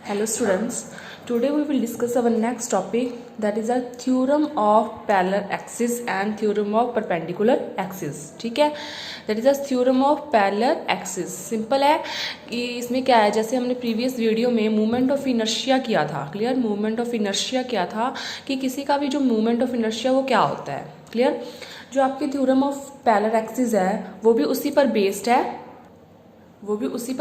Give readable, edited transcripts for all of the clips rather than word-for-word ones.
Hello students, today we will discuss our next topic, that is a theorem of parallel axis and theorem of perpendicular axis. ठीक है, that is a theorem of parallel axis. Simple है कि इसमें क्या है, जैसे हमने previous video में मूवमेंट ऑफ इनर्शिया किया था, क्लियर, मूवमेंट ऑफ इनर्शिया किया था कि किसी का भी जो मूवमेंट ऑफ इनर्शिया वो क्या होता है, क्लियर। जो आपकी थ्योरम ऑफ पैरेलल एक्सिस है वो भी उसी पर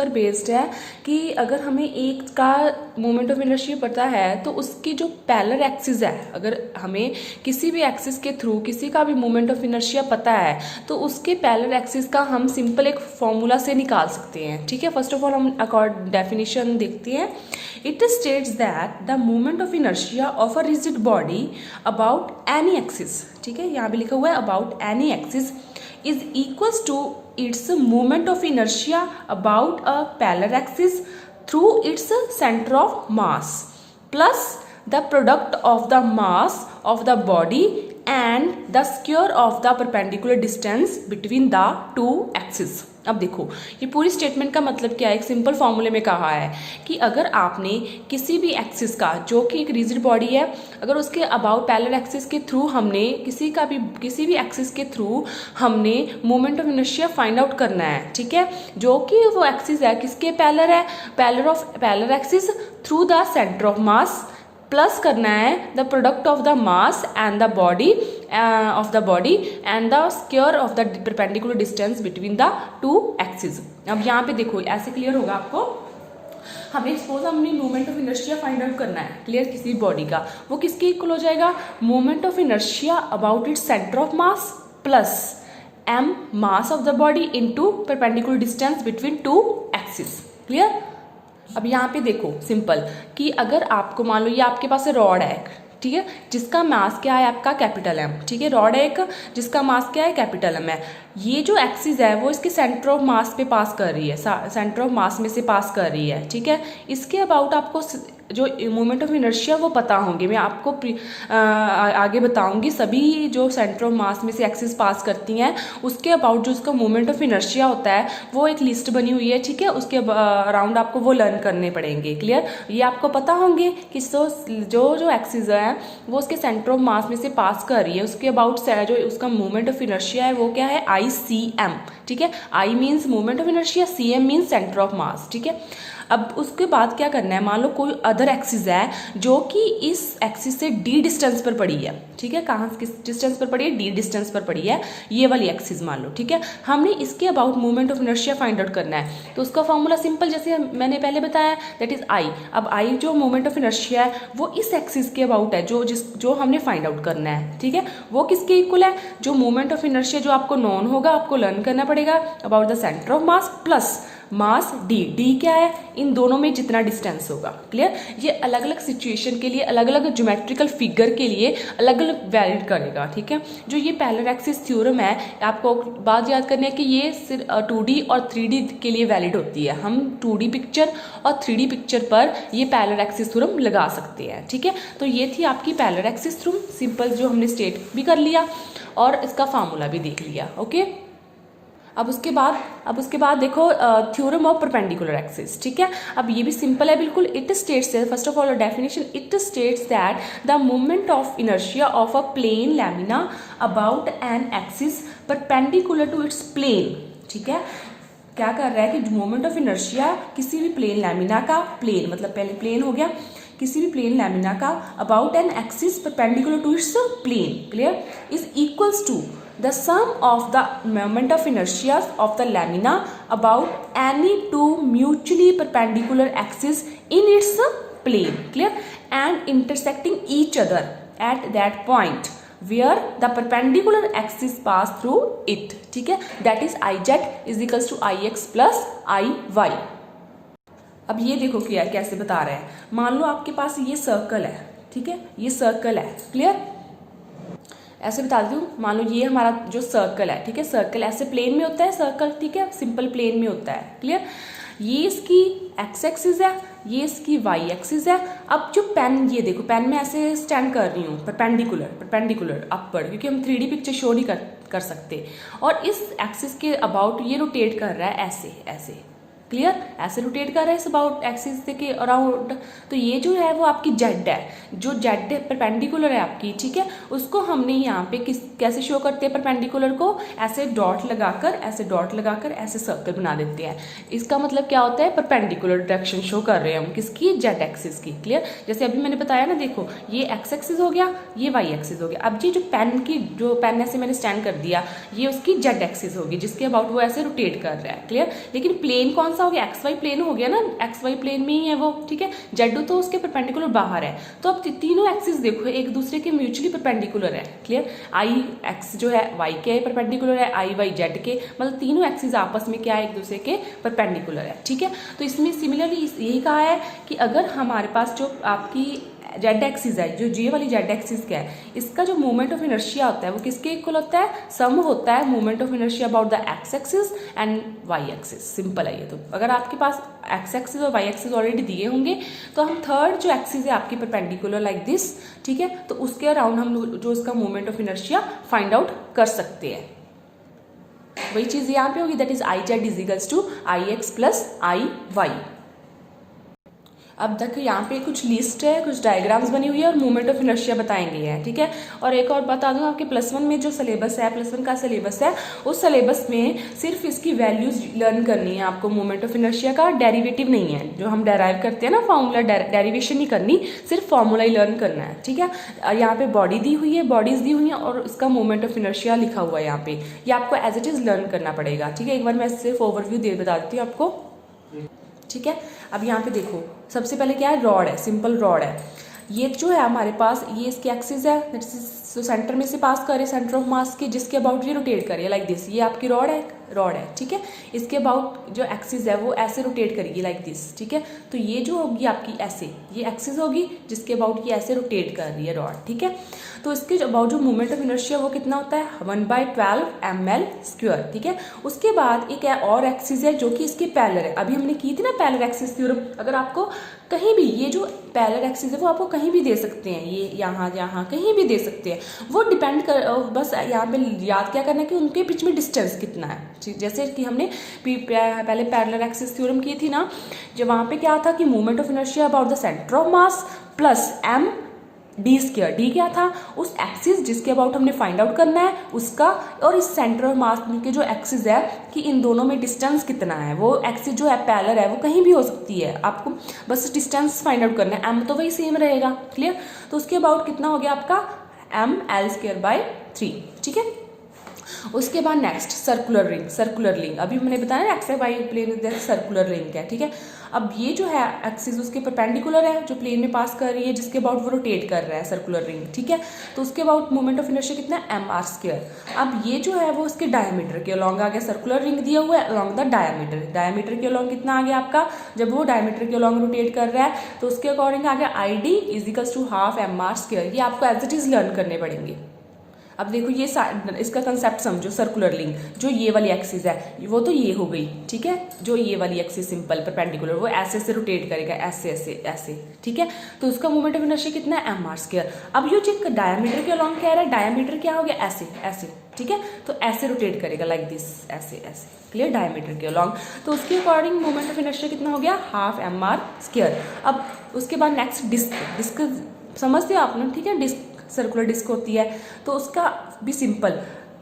बेस्ड है कि अगर हमें एक का मोमेंट ऑफ इनर्शिया पता है तो उसकी जो पैरेलल एक्सिस है, अगर हमें किसी भी एक्सिस के थ्रू किसी का भी मोमेंट ऑफ इनर्शिया पता है तो उसके पैरेलल एक्सिस का हम सिंपल एक फॉर्मूला से निकाल सकते हैं। ठीक है, फर्स्ट ऑफ ऑल हम डेफिनेशन देखते हैं। It states that the moment of inertia of a rigid body about any axis, ठीक है, यहाँ भी लिखा हुआ है about any axis, is equals to its moment of inertia about a parallel axis through its center of mass plus the product of the mass of the body and the square of the perpendicular distance between the two axes। अब देखो ये पूरी statement का मतलब क्या है, एक simple फॉर्मूले में कहा है कि अगर आपने किसी भी एक्सिस का, जो कि एक रिजिड बॉडी है, अगर उसके अबाउट पैरेलल एक्सिस के थ्रू हमने किसी भी एक्सिस के थ्रू हमने moment of inertia find out करना है, ठीक है, जो कि वो एक्सिस है किसके पैरेलल है, parallel axis through the centre of mass, plus करना है the product of the mass and the body and the square of the perpendicular distance between the two axis. अब यहाँ पे देखो ऐसे क्लियर होगा आपको। हमें सपोज हमने moment of inertia find out करना है, क्लियर, किसी बॉडी का, वो किसके इक्वल हो जाएगा, moment of inertia about its centre of mass plus m mass of the body into perpendicular distance between two axis, clear. अब यहाँ पे देखो सिंपल कि अगर आपको मान लो ये आपके पास रॉड है, ठीक है, जिसका मास क्या है आपका कैपिटल एम, ठीक है, रॉड है एक जिसका मास क्या है कैपिटल एम है। ये जो एक्सिस है वो इसके सेंटर ऑफ मास पे पास कर रही है, सेंटर ऑफ मास में से पास कर रही है, ठीक है। इसके अबाउट आपको जो मोमेंट ऑफ इनर्शिया वो पता होंगे, मैं आपको आगे बताऊंगी सभी जो सेंटर ऑफ मास में से एक्सिस पास करती हैं उसके अबाउट जो उसका मोमेंट ऑफ इनर्शिया होता है वो एक लिस्ट बनी हुई है, ठीक है, उसके अराउंड आपको वो लर्न करने पड़ेंगे, क्लियर। ये आपको पता होंगे कि जो एक्सिस है वो उसके सेंटर ऑफ मास में से पास कर रही है, उसके अबाउट जो उसका मोमेंट ऑफ इनर्शिया है वो क्या है, ICM, ठीक है, I means moment of inertia, CM means centre of mass, ठीक है। अब उसके बाद क्या करना है, मान लो कोई अदर एक्सिस है जो कि इस एक्सिस से d डिस्टेंस पर पड़ी है, ठीक है, कहाँ किस डिस्टेंस पर पड़ी है, d डिस्टेंस पर पड़ी है, ये वाली एक्सिस मान लो, ठीक है। हमने इसके about moment of inertia find out करना है तो उसका फॉर्मूला सिंपल जैसे मैंने पहले बताया, दैट इज I। अब I जो मोमेंट ऑफ इनर्शिया है वो इस एक्सिस के अबाउट है जो हमने फाइंड आउट करना है, ठीक है, वो किसके इक्वल है, जो मोमेंट ऑफ इनर्शिया जो आपको नॉन होगा आपको लर्न करना पड़ेगा about the centre of mass plus mass d क्या है, इन दोनों में जितना डिस्टेंस होगा, क्लियर। ये अलग अलग सिचुएशन के लिए, अलग अलग ज्योमेट्रिकल फिगर के लिए अलग अलग वैलिड करेगा, ठीक है। जो ये पैरेलल एक्सिस थ्योरम है आपको बात याद करनी है कि ये सिर्फ 2D और 3D के लिए वैलिड होती है। हम 2D पिक्चर और 3D पिक्चर पर ये पैरेलल एक्सिस थ्योरम लगा सकते हैं, ठीक है। तो ये थी आपकी पैरेलल एक्सिस थ्योरम, सिंपल, जो हमने स्टेट भी कर लिया और इसका फार्मूला भी देख लिया, ओके। अब उसके बाद देखो थ्योरम ऑफ परपेंडिकुलर एक्सिस, ठीक है। अब ये भी सिंपल है बिल्कुल। It states, first of all definition, it states that the moment of inertia of a plane lamina about an axis perpendicular to its plane, ठीक है। क्या कर रहा है कि मोमेंट ऑफ इनर्शिया किसी भी प्लेन लैमिना का, प्लेन मतलब पहले प्लेन हो गया, किसी भी प्लेन लैमिना का about an axis perpendicular to its plane, clear, is equals to the sum of the moment of inertia of the lamina about any two mutually perpendicular axes in its plane, clear, and intersecting each other at that point where the perpendicular axis pass through it, ठीक है, that is Iz is equals to Ix plus Iy। अब ये देखो क्या कैसे बता रहे हैं, मान लो आपके पास ये सर्कल है, ठीक है, ये सर्कल है, क्लियर, ऐसे बता देती हूँ। मान लो ये हमारा जो सर्कल है, ठीक है, सर्कल ऐसे प्लेन में होता है सर्कल, ठीक है, सिंपल प्लेन में होता है, क्लियर। ये इसकी x एक्सिस है, ये इसकी y एक्सिस है। अब जो पेन, ये देखो पेन में ऐसे स्टैंड कर रही हूँ परपेंडिकुलर अपवर्ड, क्योंकि हम 3D पिक्चर शो नहीं कर सकते, और इस एक्सिस के अबाउट ये रोटेट कर रहा है ऐसे, क्लियर, ऐसे रोटेट कर रहा है इस अबाउट एक्सिस के अराउंड। तो ये जो है वो आपकी जेड है, जो जेड परपेंडिकुलर है आपकी, ठीक है, उसको हमने यहाँ पे कैसे शो करते हैं परपेंडिकुलर को, ऐसे डॉट लगाकर, ऐसे डॉट लगाकर ऐसे सर्कल बना देते हैं। इसका मतलब क्या होता है, परपेंडिकुलर डायरेक्शन शो कर रहे हैं हम किसकी, जेड एक्सिस की। क्लियर, जैसे अभी मैंने बताया ना, देखो ये एक्स एक्सिस हो गया, ये वाई एक्सिस हो गया। अब जी जो पेन ऐसे मैंने स्टैंड कर दिया, ये उसकी जेड एक्सिस होगी जिसके अबाउट वो ऐसे रोटेट कर रहा है। क्लियर, लेकिन प्लेन कौन सा हो गया, एक्स वाई प्लेन हो गया ना, एक्स वाई प्लेन में ही है वो, ठीक है, जेड तो उसके परपेंडिकुलर बाहर है। तो अब तीनों एक्सिस देखो एक दूसरे के म्यूचुअली परपेंडिकुलर है। क्लियर, आई एक्स जो है वाई के परपेंडिकुलर है, आई वाई जेड के, मतलब तीनों एक्सिस आपस में क्या है, एक दूसरे के परपेंडिकुलर है। ठीक है, तो इसमें सिमिलरली यही कहा है कि अगर हमारे पास जो आपकी जेड एक्सिस है, जो जी वाली जेड एक्सिस क्या है, इसका जो मोमेंट ऑफ इनर्शिया होता है वो किसके इक्वल होता है, सम होता है moment of inertia about the X axis and Y axis. Simple है ये। तो अगर आपके पास एक्स एक्सिस और वाई एक्सिस ऑलरेडी दिए होंगे तो हम थर्ड जो एक्सिस है आपकी परपेंडिकुलर लाइक दिस, ठीक है, तो उसके अराउंड हम जो इसका moment of inertia find out कर सकते हैं। वही चीज यहाँ पे होगी, that is I Z is equals to I X plus I Y. अब तक यहाँ पे कुछ लिस्ट है, कुछ डायग्राम्स बनी हुई है और मूवमेंट ऑफ इनर्शिया बताएंगे हैं। ठीक है, और एक और बता दूँ आपके +1 में जो सिलेबस है, +1 का सिलेबस है, उस सिलेबस में सिर्फ इसकी वैल्यूज लर्न करनी है आपको। मूवमेंट ऑफ इनर्शिया का डेरिवेटिव नहीं है, जो हम डेराइव करते हैं ना फार्मूला, डेरिवेशन नहीं करनी, सिर्फ फार्मूला ही लर्न करना है। ठीक है, यहाँ पे बॉडी दी हुई है, बॉडीज दी हुई है और इसका मूवमेंट ऑफ इनर्शिया लिखा हुआ है यहाँ पे, ये आपको एज इट इज लर्न करना पड़ेगा। ठीक है, एक बार मैं सिर्फ ओवरव्यू दे बता देती हूँ आपको। ठीक है, अब यहाँ पे देखो सबसे पहले क्या है, रॉड है, सिंपल रॉड है। ये जो है हमारे पास, ये इसकी एक्सिस है, तो सेंटर में से पास करे, सेंटर ऑफ मास के, जिसके अबाउट ये रोटेट करे लाइक दिस। ये आपकी रॉड है, ठीक है, इसके अबाउट जो एक्सिस है वो ऐसे रोटेट करेगी लाइक दिस। ठीक है, तो ये जो होगी आपकी ऐसे, ये एक्सिस होगी जिसके अबाउट ये ऐसे रोटेट कर रही है रॉड। ठीक है, तो इसके अबाउट जो मूवमेंट ऑफ इनर्शिया वो कितना होता है, 1/12 ml²। ठीक है, उसके बाद एक और एक्सिस है जो कि इसकी पैरेलल है। अभी हमने की थी ना पैरेलल एक्सिस थ्योरम, अगर आपको कहीं भी ये जो पैरेलल एक्सिस है वो आपको कहीं भी दे सकते हैं, ये यहाँ कहीं भी दे सकते हैं, वो डिपेंड कर, बस यहाँ पे याद क्या करना है कि उनके बीच में डिस्टेंस कितना है। जैसे कि हमने पहले पैरेलल एक्सिस थ्योरम की थी ना, जो वहाँ पे क्या था कि movement of inertia about the centre of mass plus m d²। D क्या था, उस एक्सिस जिसके अबाउट हमने फाइंड आउट करना है उसका, और इस सेंटर ऑफ मास के जो एक्सिस है कि इन दोनों में डिस्टेंस कितना है। वो एक्सिस जो है पैरेलल है, वो कहीं भी हो सकती है, आपको बस डिस्टेंस फाइंड आउट करना है। m तो वही सेम रहेगा। क्लियर, तो उसके अबाउट कितना हो गया आपका ml²/3। ठीक है, उसके बाद नेक्स्ट सर्कुलर रिंग। अभी मैंने बताया X Y plane circular ring है। ठीक है, अब ये जो है एक्सिस उसके परपेंडिकुलर है, जो प्लेन में पास कर रही है, जिसके अबाउट वो रोटेट कर रहा है सर्कुलर रिंग। ठीक है, तो उसके अबाउट मोमेंट ऑफ इनर्शिया कितना है, mr²। अब ये जो है वो उसके डायमीटर के अलॉन्ग आ गया, सर्कुलर रिंग दिया हुआ है अलॉन्ग द डायमीटर के अलॉन्ग कितना आ गया आपका, जब वो डायमीटर के अलॉन्ग रोटेट कर रहा है तो उसके अकॉर्डिंग आ गया ID = ½ mr²। ये आपको एज इट इज लर्न करने पड़ेंगे। अब देखो ये इसका कंसेप्ट समझो, सर्कुलर रिंग, जो ये वाली एक्सिस है वो तो ये हो गई। ठीक है, जो ये वाली एक्सिस सिंपल परपेंडिकुलर वो ऐसे से रोटेट करेगा, ऐसे ऐसे ऐसे। ठीक है, तो उसका मोमेंट ऑफ इनर्शिया कितना है, mr²। अब ये जो डायमीटर के अलॉन्ग कह रहा है, डायमीटर क्या हो गया, ऐसे ऐसे। ठीक है, तो ऐसे रोटेट करेगा लाइक दिस, ऐसे ऐसे। क्लियर, डायमीटर के अलॉन्ग, तो उसके अकॉर्डिंग मोमेंट ऑफ इनर्शिया कितना हो गया, ½ mr²। अब उसके बाद नेक्स्ट डिस्क समझते हो आपने। ठीक है, डिस्क सर्कुलर डिस्क होती है, तो उसका भी सिंपल।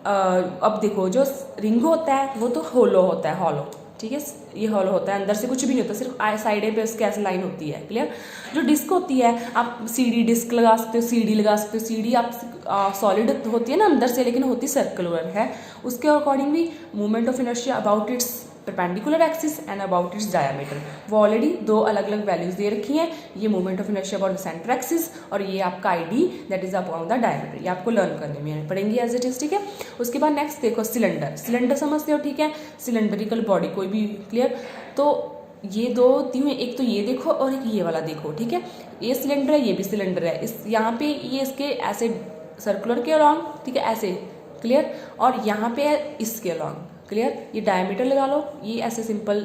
अब देखो जो रिंग होता है वो तो होलो होता है, हॉलो। ठीक है, ये हॉलो होता है, अंदर से कुछ भी नहीं होता, सिर्फ साइड पे उसके ऐसे लाइन होती है। क्लियर, जो डिस्क होती है आप CD डिस्क लगा सकते हो, CD लगा सकते हो। CD आप सॉलिड होती है ना अंदर से, लेकिन होती सर्कुलर है। उसके अकॉर्डिंग भी movement of inertia about it's perpendicular axis and about its diameter, वो ऑलरेडी दो अलग अलग वैल्यूज दे रखी हैं। ये movement of inertia about the centre axis और ये आपका ID that is about the diameter. ये आपको लर्न करने में पड़ेंगी एज इट इज। ठीक है, उसके बाद नेक्स्ट देखो सिलेंडर समझते हो। ठीक है, सिलेंड्रिकल बॉडी कोई भी। क्लियर, तो ये दो दी हुई, एक तो ये देखो और एक ये वाला देखो। ठीक है, ये सिलेंडर है, ये भी सिलेंडर है। इस यहाँ पे ये इसके ऐसे सर्कुलर के अलॉन्ग, ठीक है, ऐसे। क्लियर, और यहाँ पे है इसके अलॉन्ग। क्लियर, ये डायमीटर लगा लो, ये ऐसे सिंपल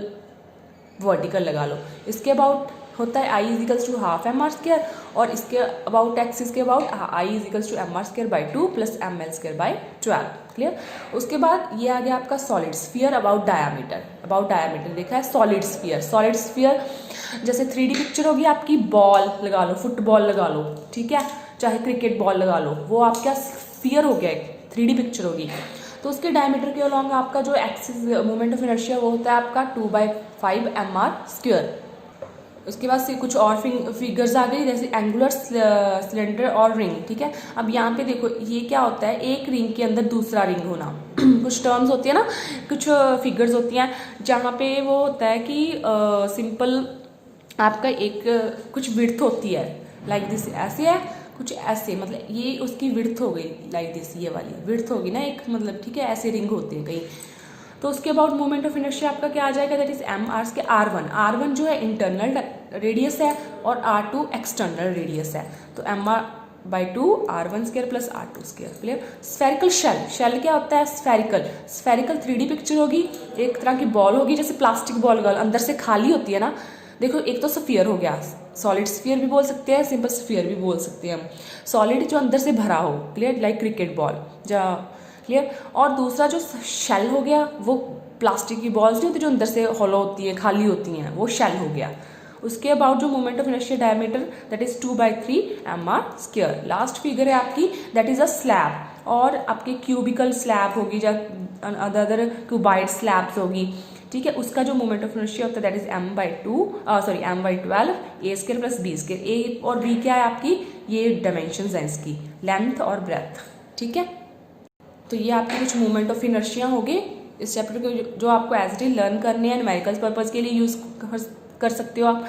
वर्टिकल लगा लो। इसके अबाउट होता है I = ½ mr² और इसके अबाउट एक्सिस के about I = mr²/2 + ml²/12। Clear, उसके बाद ये आ गया आपका solid sphere about diameter. About diameter देखा है सॉलिड स्फीयर। सॉलिड स्फीयर जैसे 3D पिक्चर होगी आपकी, बॉल लगा लो, फुटबॉल लगा लो, ठीक है, चाहे क्रिकेट बॉल लगा लो, वो आपका स्फीयर हो गया, एक 3D पिक्चर होगी। तो उसके डायमीटर के अलॉन्ग आपका जो एक्सिस मोमेंट ऑफ इनर्शिया वो होता है आपका 2/5 mr²। उसके बाद से कुछ और फिगर्स आ गई, जैसे एंगुलर, सिलेंडर और रिंग, ठीक है। अब यहाँ पे देखो ये क्या होता है, एक रिंग के अंदर दूसरा रिंग होना। कुछ टर्म्स होती है ना, कुछ फिगर्स होती हैं जहाँ पे वो होता है कि सिंपल आपका एक कुछ विड्थ होती है लाइक दिस, ऐसे है कुछ ऐसे, मतलब ये उसकी विड्थ हो गई लाइक दिस, ये वाली विड्थ होगी ना एक, मतलब ठीक है, ऐसे रिंग होते हैं कहीं। तो उसके अबाउट मोमेंट ऑफ इनर्शिया आपका क्या आ जाएगा, दैट इज mr के r1 जो है इंटरनल रेडियस है और r2 एक्सटर्नल रेडियस है। तो mr/2 r1² + r2²। Clear. Spherical shell, shell क्या होता है, स्फेरिकल 3D पिक्चर होगी, एक तरह की बॉल होगी जैसे प्लास्टिक बॉल, अंदर से खाली होती है ना। देखो एक तो स्फीयर हो गया, सॉलिड स्फीयर भी बोल सकते हैं, सिंपल स्फीयर भी बोल सकते हैं हम। सॉलिड जो अंदर से भरा हो, क्लियर, लाइक क्रिकेट बॉल जहाँ, क्लियर। और दूसरा जो शेल हो गया वो प्लास्टिक की बॉल्स नहीं होती जो अंदर से हॉलो होती है, खाली होती हैं, वो शेल हो गया। उसके अबाउट जो moment of inertia diameter that is 2/3 mr²। Last figure है आपकी, दैट इज अ स्लैब, और आपकी क्यूबिकल स्लैब होगी या अदर क्यूबाइड स्लैब्स होगी, ठीक है। उसका जो मोमेंट ऑफ इनर्शिया होता है that is m/12 a² + b²। ए और बी क्या है आपकी, ये डायमेंशंस हैं इसकी, लेंथ और ब्रेथ, ठीक है। तो ये आपके कुछ मोमेंट ऑफ इनर्शिया हो गए इस चैप्टर के, जो आपको एज इट इज लर्न करने हैं। न्यूमेरिकल पर्पज़ के लिए यूज़ कर सकते हो आप,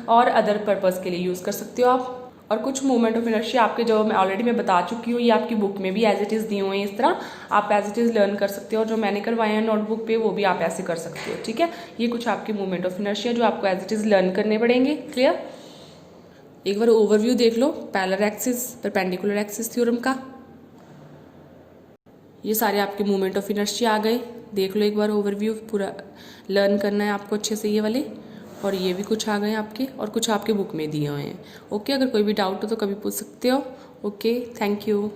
और अदर पर्पज़ के लिए यूज़ कर सकते हो आप। और कुछ मोमेंट ऑफ इनर्शिया आपके जो मैं ऑलरेडी बता चुकी हूँ, ये आपकी बुक में भी एज इट इज़ दिए हुए हैं, इस तरह आप एज इट इज़ लर्न कर सकते हो। और जो मैंने करवाए हैं नोटबुक पे वो भी आप ऐसे कर सकते हो, ठीक है। ये कुछ आपके मोमेंट ऑफ इनर्शिया जो आपको एज इट इज़ लर्न करने पड़ेंगे। क्लियर। एक बार ओवरव्यू देख लो parallel axis perpendicular axis theorem का। ये सारे आपके मोमेंट ऑफ इनर्शिया आ गए, देख लो एक बार ओवरव्यू, पूरा लर्न करना है आपको अच्छे से ये वाले। और ये भी कुछ आ गए आपके, और कुछ आपके बुक में दिए हुए हैं। ओके, अगर कोई भी डाउट हो तो कभी पूछ सकते हो। Okay, thank you.